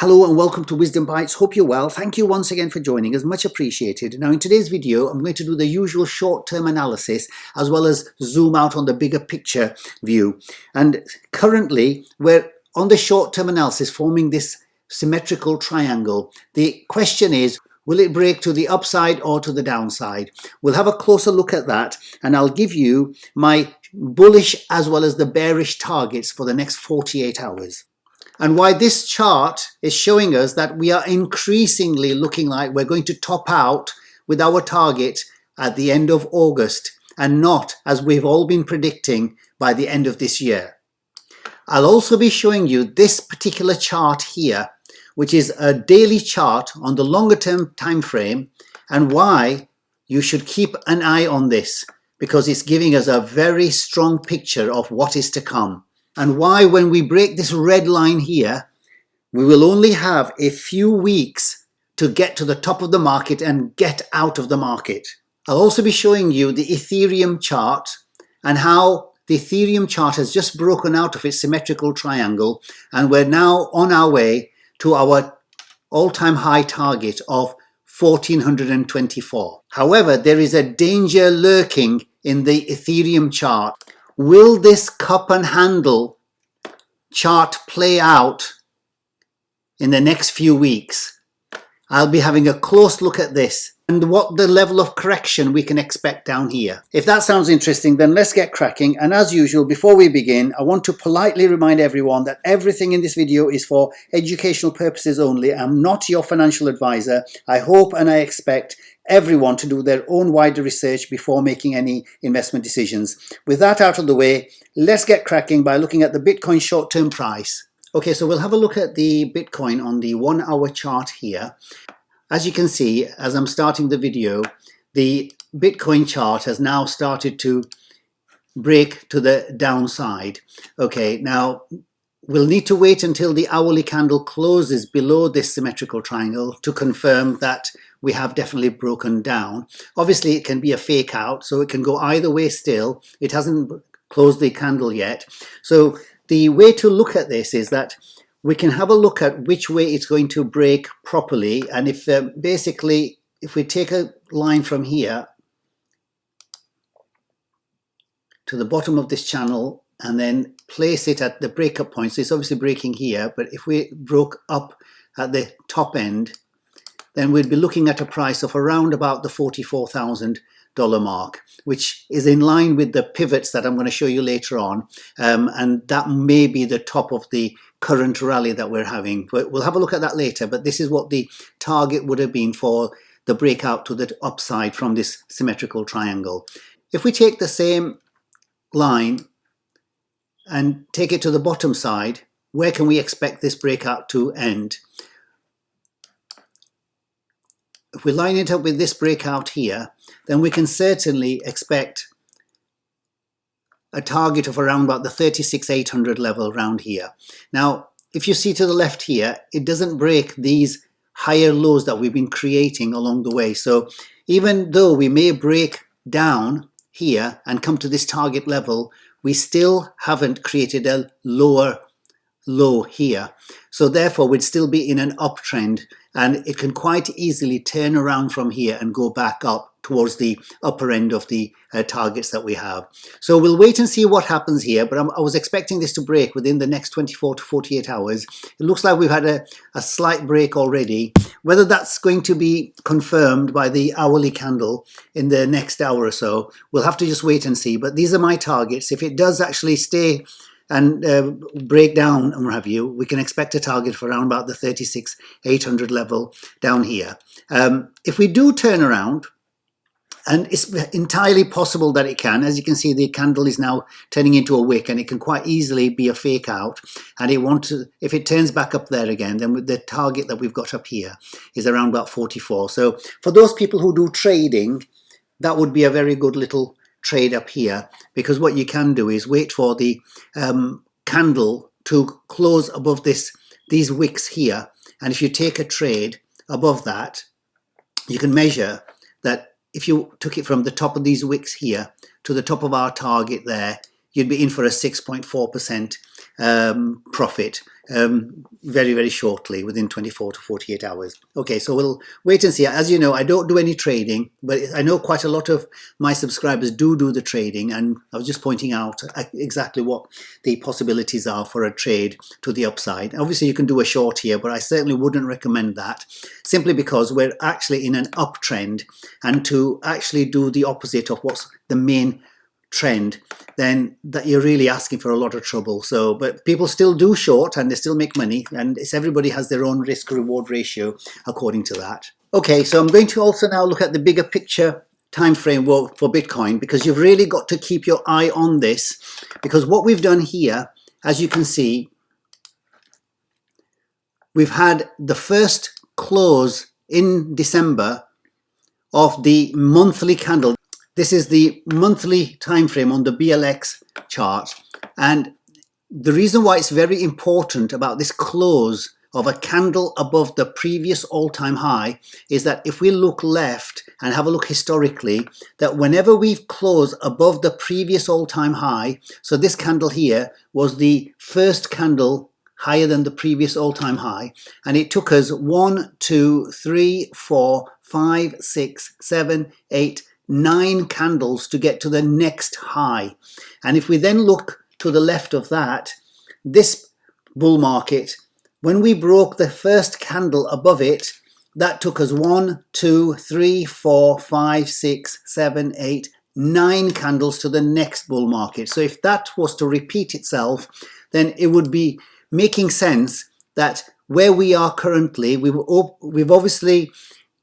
Hello and welcome to Wisdom Bites. Hope you're well. Thank you once again for joining us. Much appreciated. Now in today's video, I'm going to do the usual short-term analysis as well as zoom out on the bigger picture view. And currently we're on the short-term analysis forming this symmetrical triangle. The question is, will it break to the upside or to the downside? We'll have a closer look at that and I'll give you my bullish as well as the bearish targets for the next 48 hours. And why this chart is showing us that we are increasingly looking like we're going to top out with our target at the end of August and not, as we've all been predicting, by the end of this year. I'll also be showing you this particular chart here, which is a daily chart on the longer term time frame, and why you should keep an eye on this, because it's giving us a very strong picture of what is to come. And why when we break this red line here, we will only have a few weeks to get to the top of the market and get out of the market. I'll also be showing you the Ethereum chart and how the Ethereum chart has just broken out of its symmetrical triangle, and we're now on our way to our all-time high target of 1424. However, there is a danger lurking in the Ethereum chart. Will this cup and handle chart play out in the next few weeks? I'll be having a close look at this and what the level of correction we can expect down here. If that sounds interesting, then let's get cracking. And as usual, before we begin, I want to politely remind everyone that everything in this video is for educational purposes only. I'm not your financial advisor. I hope and I expect everyone to do their own wider research before making any investment decisions. With that out of the way, let's get cracking by looking at the Bitcoin short-term price. Okay, so we'll have a look at the Bitcoin on the 1 hour chart here. As you can see, as I'm starting the video, the Bitcoin chart has now started to break to the downside. Okay, now we'll need to wait until the hourly candle closes below this symmetrical triangle to confirm that we have definitely broken down. Obviously, it can be a fake out, so it can go either way still. It hasn't closed the candle yet. So the way to look at this is that we can have a look at which way it's going to break properly. And if basically, if we take a line from here to the bottom of this channel and then place it at the breakup point, so it's obviously breaking here, but if we broke up at the top end, then we'd be looking at a price of around about the $44,000 mark, which is in line with the pivots that I'm going to show you later on. And that may be the top of the current rally that we're having. But we'll have a look at that later. But this is what the target would have been for the breakout to the upside from this symmetrical triangle. If we take the same line and take it to the bottom side, where can we expect this breakout to end? If we line it up with this breakout here, then we can certainly expect a target of around about the 36,800 level around here. Now, if you see to the left here, it doesn't break these higher lows that we've been creating along the way. So even though we may break down here and come to this target level, we still haven't created a lower low here. So therefore, we'd still be in an uptrend, and it can quite easily turn around from here and go back up towards the upper end of the targets that we have. So we'll wait and see what happens here, but I was expecting this to break within the next 24 to 48 hours. It looks like we've had a slight break already. Whether that's going to be confirmed by the hourly candle in the next hour or so, we'll have to just wait and see. But these are my targets. If it does actually stay and break down and what have you, we can expect a target for around about the 36,800 level down here. If we do turn around, and it's entirely possible that it can, as you can see, the candle is now turning into a wick, and it can quite easily be a fake out. And if it turns back up there again, then the target that we've got up here is around about 44. So for those people who do trading, that would be a very good little trade up here, because what you can do is wait for the candle to close above these wicks here, and if you take a trade above that, you can measure that if you took it from the top of these wicks here to the top of our target there, you'd be in for a 6.4% profit very, very shortly, within 24 to 48 hours. Okay, so we'll wait and see. As you know, I don't do any trading, but I know quite a lot of my subscribers do the trading, and I was just pointing out exactly what the possibilities are for a trade to the upside. Obviously, you can do a short here, but I certainly wouldn't recommend that, simply because we're actually in an uptrend, and to actually do the opposite of what's the main trend, then that you're really asking for a lot of trouble. So, but people still do short and they still make money, and it's everybody has their own risk reward ratio according to that. Okay, so I'm going to also now look at the bigger picture time frame for Bitcoin, because you've really got to keep your eye on this, because what we've done here, as you can see, we've had the first close in December of the monthly candle. This is the monthly time frame on the BLX chart, and the reason why it's very important about this close of a candle above the previous all-time high is that if we look left and have a look historically, that whenever we've closed above the previous all-time high, so this candle here was the first candle higher than the previous all-time high, and it took us 1, 2, 3, 4, 5, 6, 7, 8, 9 candles to get to the next high. And if we then look to the left of that, this bull market, when we broke the first candle above it, that took us 1, 2, 3, 4, 5, 6, 7, 8, 9 candles to the next bull market. So if that was to repeat itself, then it would be making sense that where we are currently, we've obviously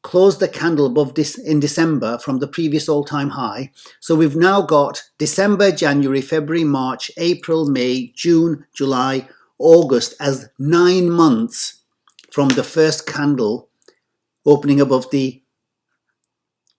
closed the candle above this in December from the previous all-time high. So we've now got December, January, February, March, April, May, June, July, August as 9 months from the first candle opening above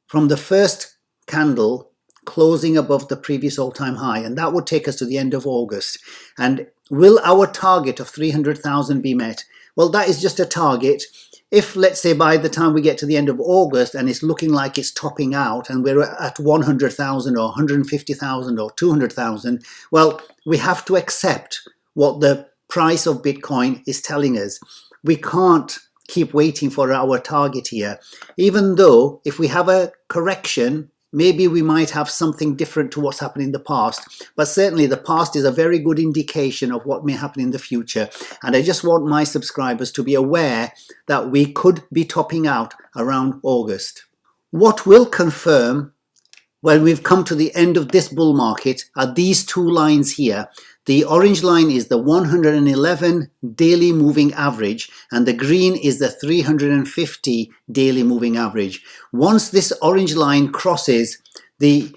from the first candle closing above the previous all-time high, and that would take us to the end of August. And will our target of 300,000 be met? Well, that is just a target. If, let's say, by the time we get to the end of August and it's looking like it's topping out and we're at 100,000 or 150,000 or 200,000, well, we have to accept what the price of Bitcoin is telling us. We can't keep waiting for our target here, even though if we have a correction, maybe we might have something different to what's happened in the past, but certainly the past is a very good indication of what may happen in the future. And I just want my subscribers to be aware that we could be topping out around August. What will confirm when we've come to the end of this bull market are these two lines here. The orange line is the 111 daily moving average, and the green is the 350 daily moving average. Once this orange line crosses the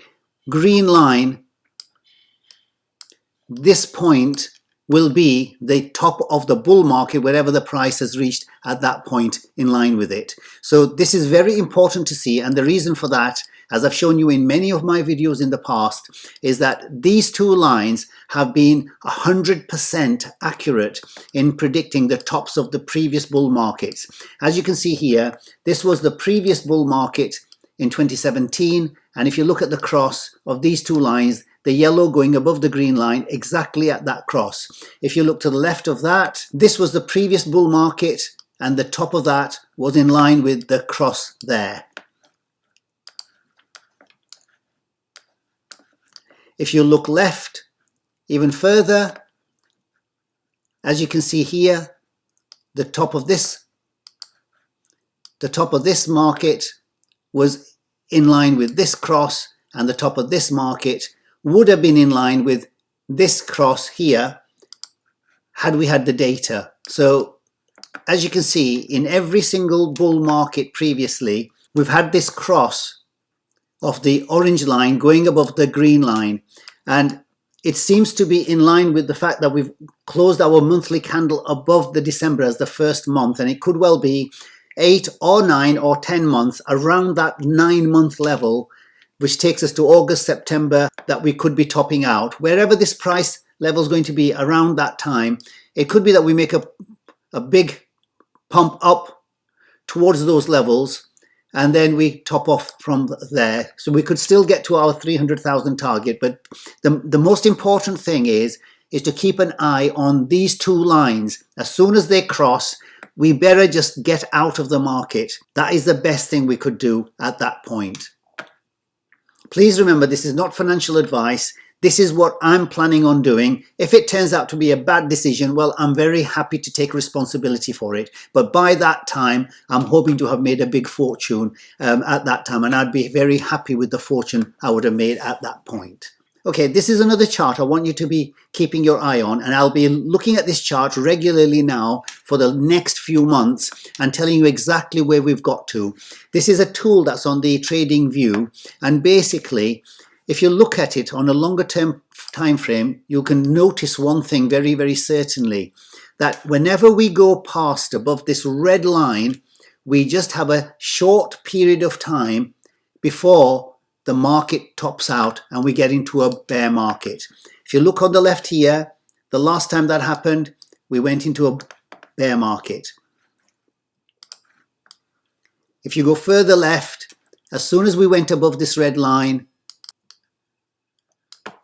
green line, this point will be the top of the bull market, wherever the price has reached at that point in line with it. So this is very important to see, and the reason for that, as I've shown you in many of my videos in the past, is that these two lines have been 100% accurate in predicting the tops of the previous bull markets. As you can see here, this was the previous bull market in 2017, and if you look at the cross of these two lines, the yellow going above the green line, exactly at that cross. If you look to the left of that, this was the previous bull market, and the top of that was in line with the cross there. If you look left even further, as you can see here, the top of this market was in line with this cross, and the top of this market would have been in line with this cross here had we had the data. So as you can see, in every single bull market previously, we've had this cross of the orange line going above the green line, and it seems to be in line with the fact that we've closed our monthly candle above the December as the first month, and it could well be 8 or 9 or 10 months around that 9-month level, which takes us to August, September, that we could be topping out. Wherever this price level is going to be around that time, it could be that we make a big pump up towards those levels, and then we top off from there. So we could still get to our 300,000 target, but the most important thing is to keep an eye on these two lines. As soon as they cross, we better just get out of the market. That is the best thing we could do at that point. Please remember, this is not financial advice. This is what I'm planning on doing. If it turns out to be a bad decision, well, I'm very happy to take responsibility for it. But by that time, I'm hoping to have made a big fortune at that time. And I'd be very happy with the fortune I would have made at that point. Okay, this is another chart I want you to be keeping your eye on, and I'll be looking at this chart regularly now for the next few months and telling you exactly where we've got to. This is a tool that's on the Trading View, and basically, if you look at it on a longer term time frame, you can notice one thing very, very certainly, that whenever we go past above this red line, we just have a short period of time before the market tops out and we get into a bear market. If you look on the left here, the last time that happened, we went into a bear market. If you go further left, as soon as we went above this red line,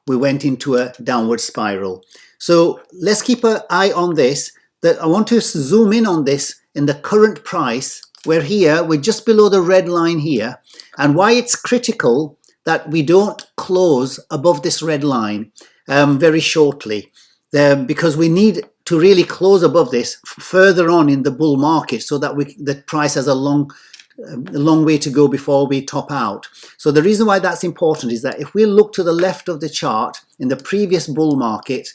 we went into a downward spiral. So let's keep an eye on this. That I want to zoom in on this in the current price. We're here, we're just below the red line here, and why it's critical that we don't close above this red line very shortly, because we need to really close above this further on in the bull market so that the price has a long way to go before we top out. So the reason why that's important is that if we look to the left of the chart in the previous bull market,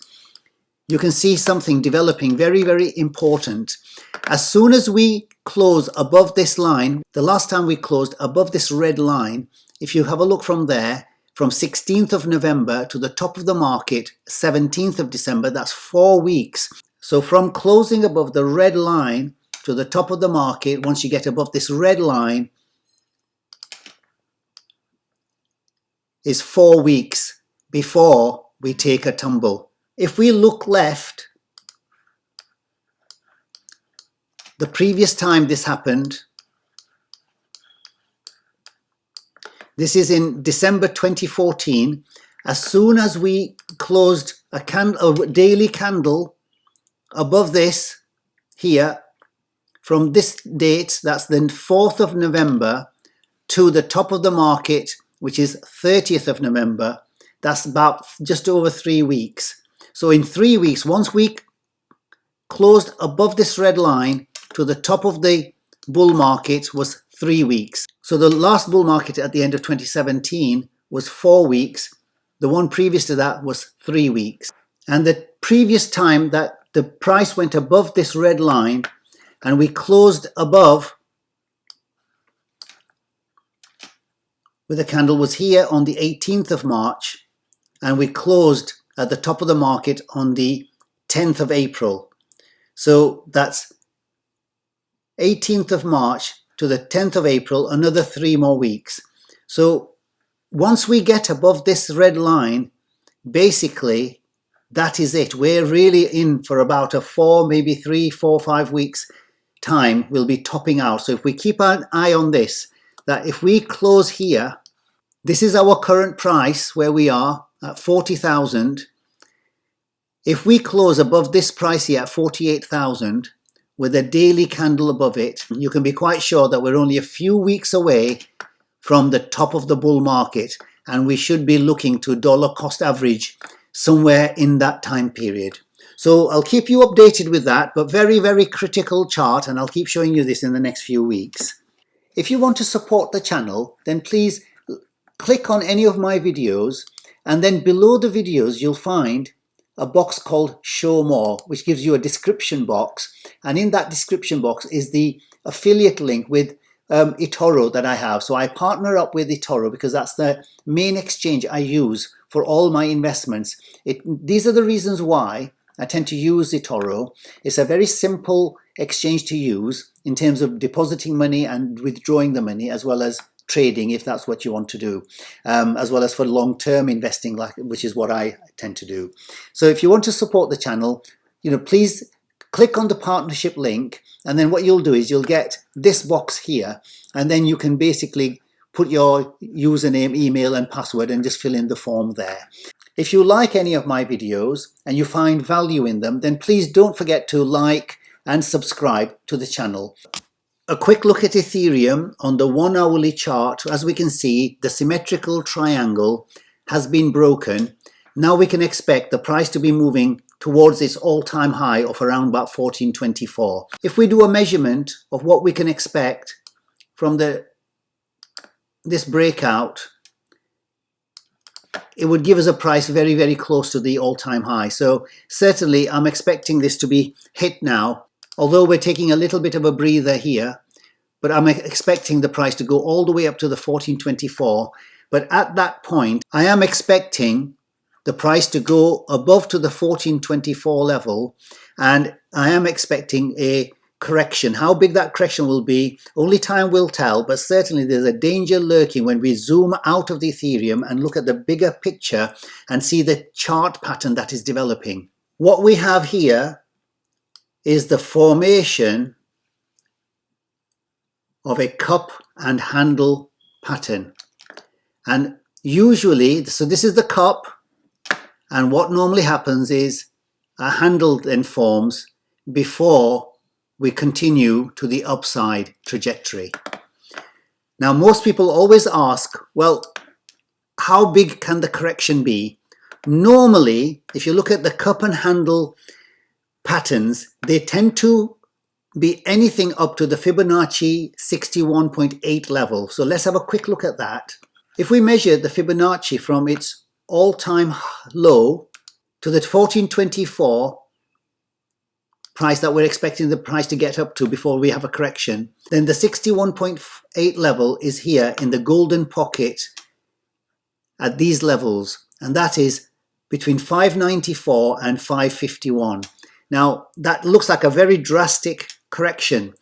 you can see something developing very, very important. As soon as we close above this line, the last time we closed above this red line, if you have a look from there, from 16th of November to the top of the market, 17th of December, that's 4 weeks. So from closing above the red line to the top of the market, once you get above this red line, is 4 weeks before we take a tumble. If we look left, the previous time this happened, this is in December 2014. As soon as we closed a daily candle above this here, from this date, that's the 4th of November, to the top of the market, which is 30th of November, that's about just over 3 weeks. So in 3 weeks, once we closed above this red line to the top of the bull market was 3 weeks. So the last bull market at the end of 2017 was 4 weeks. The one previous to that was 3 weeks. And the previous time that the price went above this red line and we closed above with the candle was here on the 18th of March, and we closed at the top of the market on the 10th of April. So that's 18th of March to the 10th of April, another 3 more weeks. So once we get above this red line, basically that is it. We're really in for about a 4, maybe 3, 4, 5 weeks time. We'll be topping out. So if we keep an eye on this, that if we close here, this is our current price where we are at 40,000. If we close above this price here at 48,000 with a daily candle above it, you can be quite sure that we're only a few weeks away from the top of the bull market, and we should be looking to dollar cost average somewhere in that time period. So I'll keep you updated with that, but very, very critical chart, and I'll keep showing you this in the next few weeks. If you want to support the channel, then please click on any of my videos, and then below the videos you'll find a box called Show More, which gives you a description box, and in that description box is the affiliate link with Etoro that I have. So I partner up with Etoro because that's the main exchange I use for all my investments. These are the reasons why I tend to use Etoro. It's a very simple exchange to use in terms of depositing money and withdrawing the money, as well as trading if that's what you want to do, as well as for long-term investing, which is what I tend to do. So if you want to support the channel, please click on the partnership link, and then what you'll do is you'll get this box here, and then you can basically put your username, email and password and just fill in the form there. If you like any of my videos and you find value in them, then please don't forget to like and subscribe to the channel. A quick look at Ethereum on the 1 hourly chart. As we can see, the symmetrical triangle has been broken. Now we can expect the price to be moving towards its all-time high of around about 1424. If we do a measurement of what we can expect from this breakout, it would give us a price very, very close to the all-time high. So certainly I'm expecting this to be hit now, although we're taking a little bit of a breather here, but I'm expecting the price to go all the way up to the 1424. But at that point, I am expecting the price to go above to the 1424 level, and I am expecting a correction. How big that correction will be, only time will tell, but certainly there's a danger lurking when we zoom out of the Ethereum and look at the bigger picture and see the chart pattern that is developing. What we have here is the formation of a cup and handle pattern. And usually, so this is the cup, and what normally happens is a handle then forms before we continue to the upside trajectory. Now, most people always ask, well, how big can the correction be? Normally, if you look at the cup and handle patterns, they tend to be anything up to the Fibonacci 61.8 level. So let's have a quick look at that. If we measure the Fibonacci from its all-time low to the 1424 price that we're expecting the price to get up to before we have a correction, then the 61.8 level is here in the golden pocket at these levels, and that is between 594 and 551. Now that looks like a very drastic correction,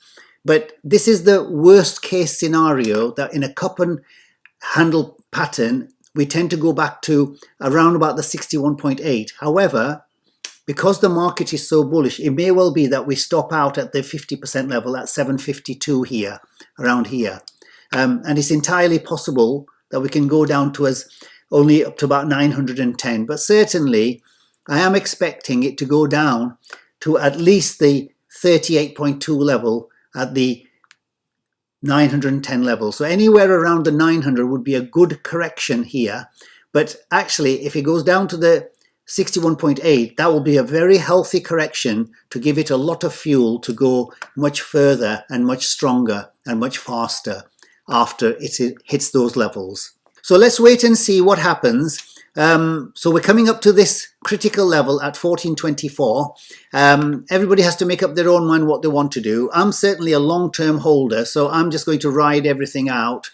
but this is the worst case scenario, that in a cup and handle pattern we tend to go back to around about the 61.8. However, because the market is so bullish, it may well be that we stop out at the 50% level at 752 here, around here. And it's entirely possible that we can go down to as only up to about 910. But certainly, I am expecting it to go down to at least the 38.2 level at the 910 level. So anywhere around the 900 would be a good correction here. But actually, if it goes down to the 61.8, that will be a very healthy correction to give it a lot of fuel to go much further and much stronger and much faster after it hits those levels. So let's wait and see what happens. So we're coming up to this critical level at 1424. Everybody has to make up their own mind what they want to do. I'm certainly a long-term holder, so I'm just going to ride everything out,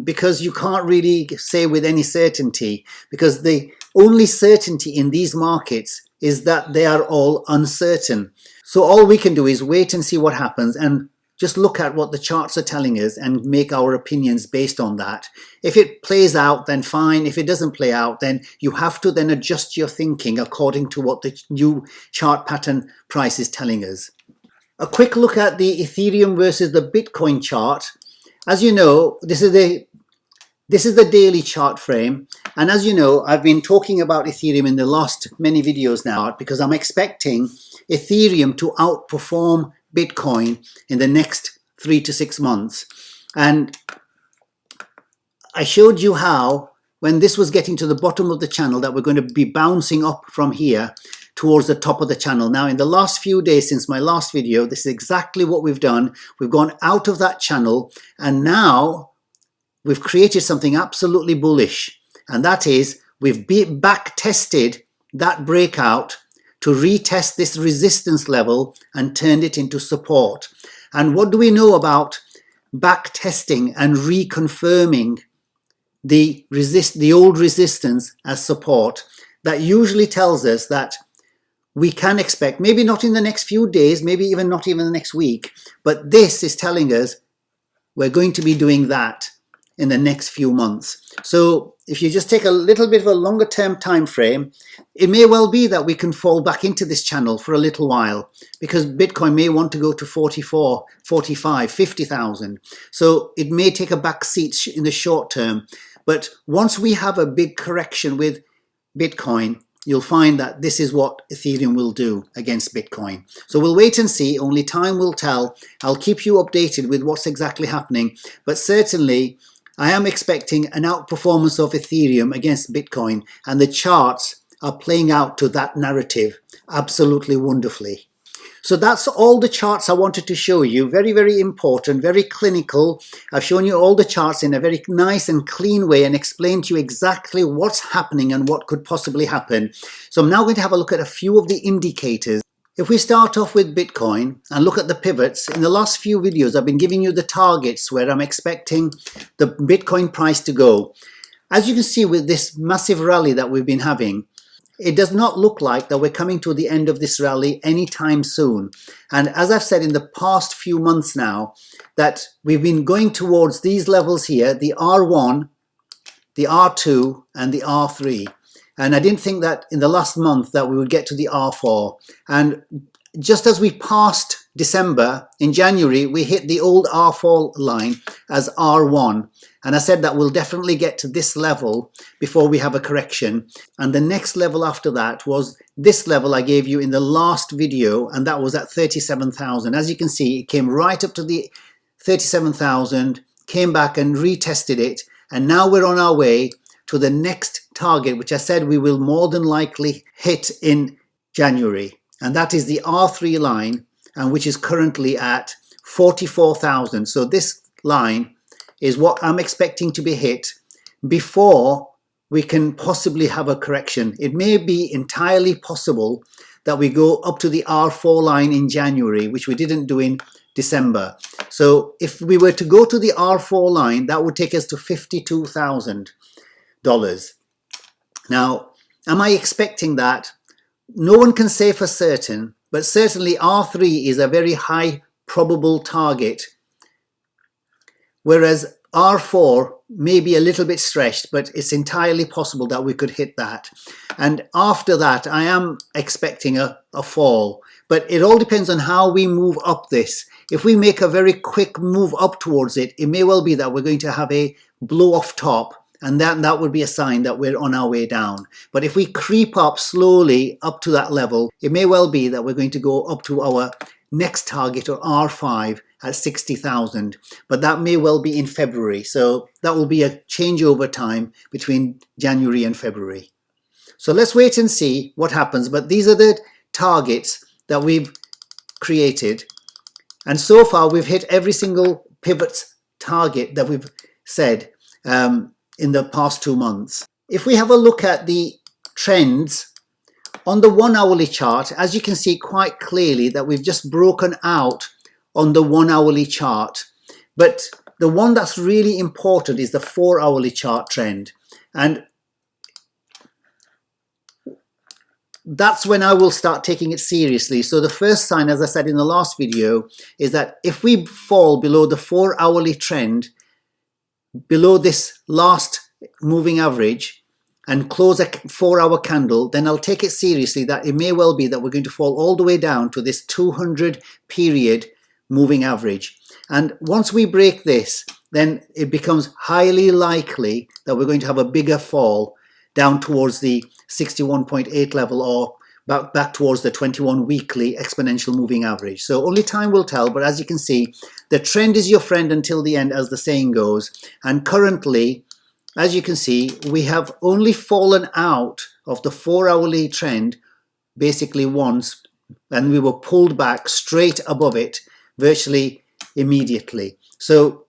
because you can't really say with any certainty, because the only certainty in these markets is that they are all uncertain. So all we can do is wait and see what happens and just look at what the charts are telling us and make our opinions based on that. If it plays out, then fine. If it doesn't play out, then you have to then adjust your thinking according to what the new chart pattern price is telling us. A quick look at the Ethereum versus the Bitcoin chart. As you know, this is the daily chart frame. And as you know, I've been talking about Ethereum in the last many videos now because I'm expecting Ethereum to outperform Bitcoin in the next 3 to 6 months. And I showed you how, when this was getting to the bottom of the channel, that we're going to be bouncing up from here towards the top of the channel. Now, in the last few days since my last video, this is exactly what we've done. We've gone out of that channel, and now we've created something absolutely bullish. And that is, we've back tested that breakout to retest this resistance level and turned it into support. And what do we know about back testing and reconfirming the old resistance as support? That usually tells us that we can expect, maybe not in the next few days, maybe even not even the next week, but this is telling us we're going to be doing that in the next few months. So if you just take a little bit of a longer term time frame, it may well be that we can fall back into this channel for a little while, because Bitcoin may want to go to 44, 45, 50,000. So it may take a back seat in the short term. But once we have a big correction with Bitcoin, you'll find that this is what Ethereum will do against Bitcoin. So we'll wait and see. Only time will tell. I'll keep you updated with what's exactly happening. But certainly, I am expecting an outperformance of Ethereum against Bitcoin, and the charts are playing out to that narrative absolutely wonderfully. So that's all the charts I wanted to show you. Very, very important, very clinical. I've shown you all the charts in a very nice and clean way and explained to you exactly what's happening and what could possibly happen. So I'm now going to have a look at a few of the indicators. If we start off with Bitcoin and look at the pivots, in the last few videos I've been giving you the targets where I'm expecting the Bitcoin price to go. As you can see with this massive rally that we've been having, it does not look like that we're coming to the end of this rally anytime soon. And as I've said in the past few months now, that we've been going towards these levels here, the R1, the R2 and the R3. And I didn't think that in the last month that we would get to the R4. And just as we passed December, in January, we hit the old R4 line as R1. And I said that we'll definitely get to this level before we have a correction. And the next level after that was this level I gave you in the last video, and that was at 37,000. As you can see, it came right up to the 37,000, came back and retested it. And now we're on our way to the next target, which I said we will more than likely hit in January. And that is the R3 line, and which is currently at 44,000. So this line is what I'm expecting to be hit before we can possibly have a correction. It may be entirely possible that we go up to the R4 line in January, which we didn't do in December. So if we were to go to the R4 line, that would take us to $52,000. Now, am I expecting that? No one can say for certain, but certainly R3 is a very high probable target, whereas R4 may be a little bit stretched, but it's entirely possible that we could hit that. And after that, I am expecting a fall, but it all depends on how we move up this. If we make a very quick move up towards it, it may well be that we're going to have a blow off top, and that would be a sign that we're on our way down. But if we creep up slowly up to that level, it may well be that we're going to go up to our next target, or R5, at 60,000. But that may well be in February. So that will be a changeover time between January and February. So let's wait and see what happens. But these are the targets that we've created. And so far, we've hit every single pivot target that we've said in the past 2 months. If we have a look at the trends on the 1 hourly chart, as you can see quite clearly that we've just broken out on the 1 hourly chart. But the one that's really important is the 4 hourly chart trend. And that's when I will start taking it seriously. So the first sign, as I said in the last video, is that if we fall below the 4 hourly trend, below this last moving average, and close a 4 hour candle, then I'll take it seriously that it may well be that we're going to fall all the way down to this 200 period moving average. And once we break this, then it becomes highly likely that we're going to have a bigger fall down towards the 61.8 level, or back towards the 21 weekly exponential moving average. So only time will tell, but as you can see, the trend is your friend until the end, as the saying goes. And currently, as you can see, we have only fallen out of the 4 hourly trend basically once, and we were pulled back straight above it virtually immediately. So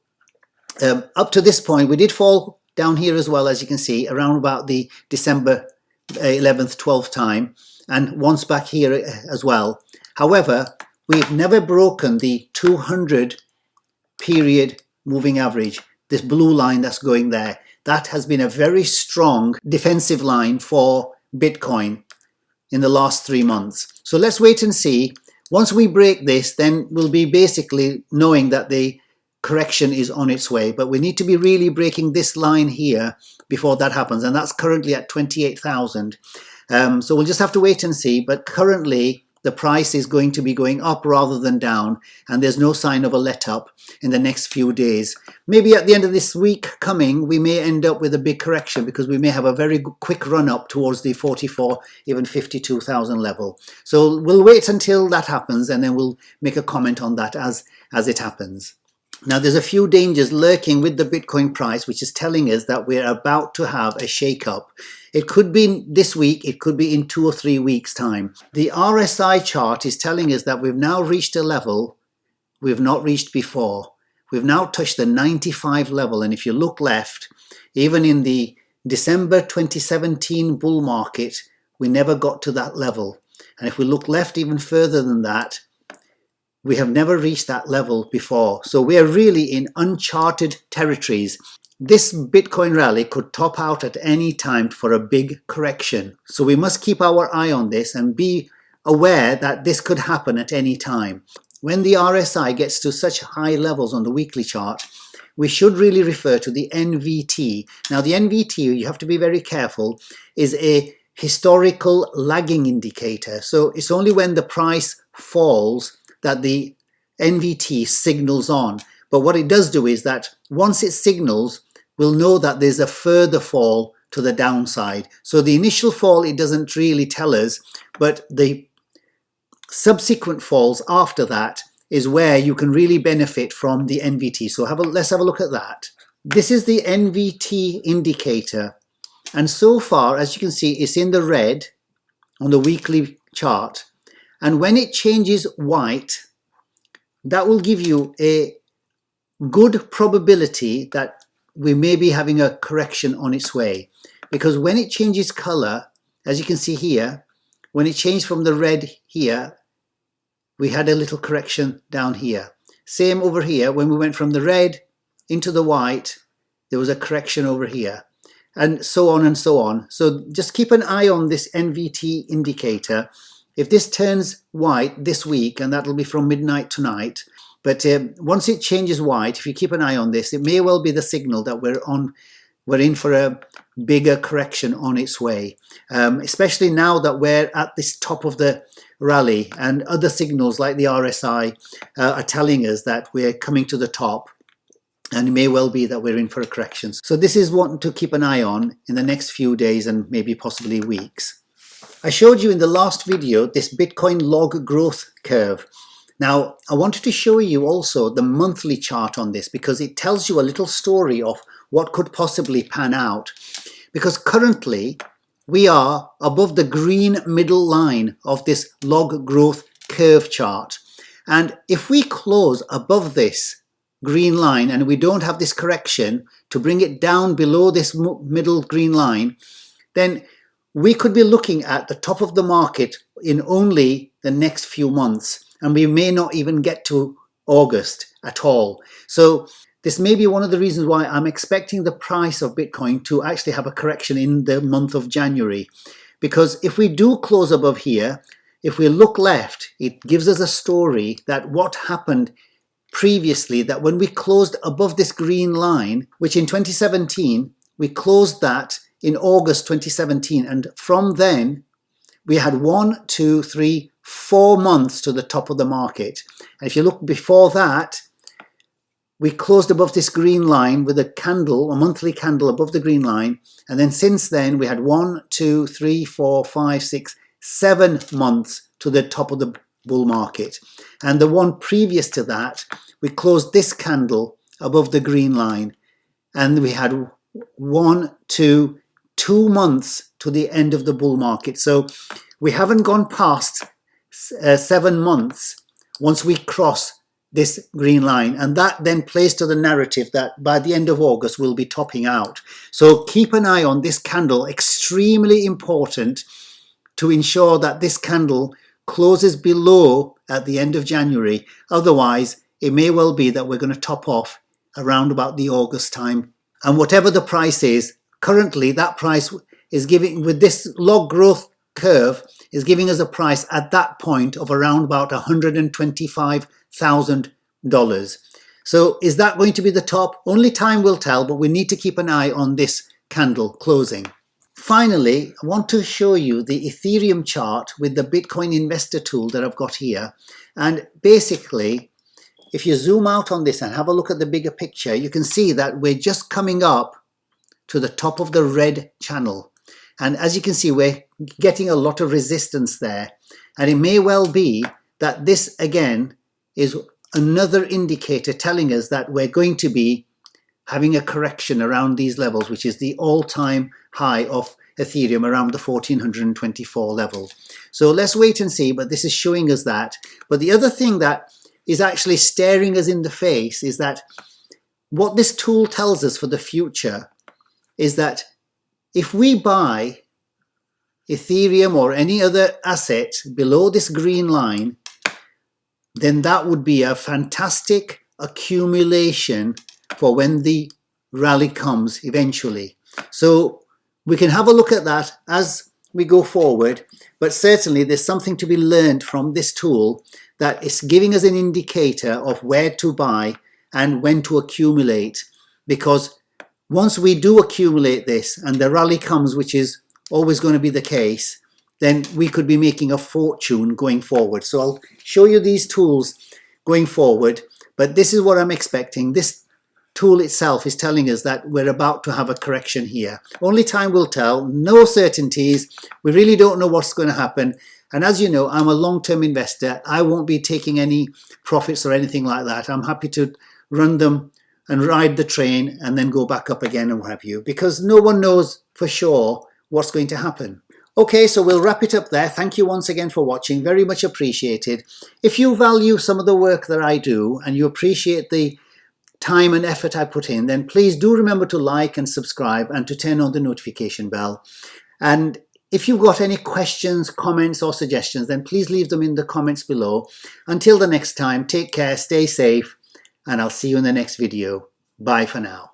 up to this point, we did fall down here as well, as you can see, around about the December 11th, 12th time, and once back here as well. However, we've never broken the 200 period moving average, this blue line that's going there. That has been a very strong defensive line for Bitcoin in the last 3 months. So let's wait and see. Once we break this, then we'll be basically knowing that the correction is on its way, but we need to be really breaking this line here before that happens, and that's currently at 28,000. So we'll just have to wait and see, but currently the price is going to be going up rather than down, and there's no sign of a let up in the next few days. Maybe at the end of this week coming, we may end up with a big correction because we may have a very quick run up towards the 44, even 52,000 level. So we'll wait until that happens, and then we'll make a comment on that as it happens. Now, there's a few dangers lurking with the Bitcoin price, which is telling us that we're about to have a shake-up. It could be this week, it could be in 2 or 3 weeks' time. The RSI chart is telling us that we've now reached a level we've not reached before. We've now touched the 95 level, and if you look left, even in the December 2017 bull market, we never got to that level. And if we look left even further than that, we have never reached that level before. So we are really in uncharted territories. This Bitcoin rally could top out at any time for a big correction. So we must keep our eye on this and be aware that this could happen at any time. When the RSI gets to such high levels on the weekly chart, we should really refer to the NVT. Now, the NVT, you have to be very careful, is a historical lagging indicator. So it's only when the price falls that the NVT signals on. But what it does do is that once it signals, we'll know that there's a further fall to the downside. So the initial fall, it doesn't really tell us, but the subsequent falls after that is where you can really benefit from the NVT. So let's have a look at that. This is the NVT indicator. And so far, as you can see, it's in the red on the weekly chart. And when it changes white, that will give you a good probability that we may be having a correction on its way. Because when it changes color, as you can see here, when it changed from the red here, we had a little correction down here. Same over here, when we went from the red into the white, there was a correction over here. And so on and so on. So just keep an eye on this NVT indicator. If this turns white this week, and that'll be from midnight tonight, but once it changes white, if you keep an eye on this, it may well be the signal that we're in for a bigger correction on its way. Especially now that we're at this top of the rally, and other signals like the RSI are telling us that we're coming to the top, and it may well be that we're in for a correction. So this is one to keep an eye on in the next few days and maybe possibly weeks. I showed you in the last video this Bitcoin log growth curve. Now, I wanted to show you also the monthly chart on this because it tells you a little story of what could possibly pan out. Because currently, we are above the green middle line of this log growth curve chart. And if we close above this green line and we don't have this correction to bring it down below this middle green line, then we could be looking at the top of the market in only the next few months, and we may not even get to August at all. So this may be one of the reasons why I'm expecting the price of Bitcoin to actually have a correction in the month of January. Because if we do close above here, if we look left, it gives us a story that what happened previously, that when we closed above this green line, which in 2017, we closed that in August 2017, and from then we had 1, 2, 3, 4 months to the top of the market. And if you look before that, we closed above this green line with a candle, a monthly candle above the green line, and then since then we had 1, 2, 3, 4, 5, 6, 7 months to the top of the bull market. And the one previous to that, we closed this candle above the green line, and we had 1, 2 months to the end of the bull market. So we haven't gone past 7 months once we cross this green line, and that then plays to the narrative that by the end of August we'll be topping out. So keep an eye on this candle, extremely important to ensure that this candle closes below at the end of January. Otherwise, it may well be that we're going to top off around about the August time. And whatever the price is, currently that price is giving, with this log growth curve, is giving us a price at that point of around about $125,000. So is that going to be the top? Only time will tell, but we need to keep an eye on this candle closing. Finally, I want to show you the Ethereum chart with the Bitcoin investor tool that I've got here. And basically, if you zoom out on this and have a look at the bigger picture, you can see that we're just coming up to the top of the red channel. And as you can see, we're getting a lot of resistance there. And it may well be that this again is another indicator telling us that we're going to be having a correction around these levels, which is the all-time high of Ethereum around the 1424 level. So let's wait and see, but this is showing us that. But the other thing that is actually staring us in the face is that what this tool tells us for the future is that if we buy Ethereum or any other asset below this green line, then that would be a fantastic accumulation for when the rally comes eventually. So we can have a look at that as we go forward, but certainly there's something to be learned from this tool that is giving us an indicator of where to buy and when to accumulate, because once we do accumulate this and the rally comes, which is always going to be the case, then we could be making a fortune going forward. So I'll show you these tools going forward, but this is what I'm expecting. This tool itself is telling us that we're about to have a correction here. Only time will tell, no certainties. We really don't know what's going to happen. And as you know, I'm a long-term investor. I won't be taking any profits or anything like that. I'm happy to run them and ride the train and then go back up again and what have you, because no one knows for sure what's going to happen. Okay, so we'll wrap it up there. Thank you once again for watching. Very much appreciated. If you value some of the work that I do and you appreciate the time and effort I put in, then please do remember to like and subscribe and to turn on the notification bell. And if you've got any questions, comments or suggestions, then please leave them in the comments below. Until the next time, take care, stay safe, and I'll see you in the next video. Bye for now.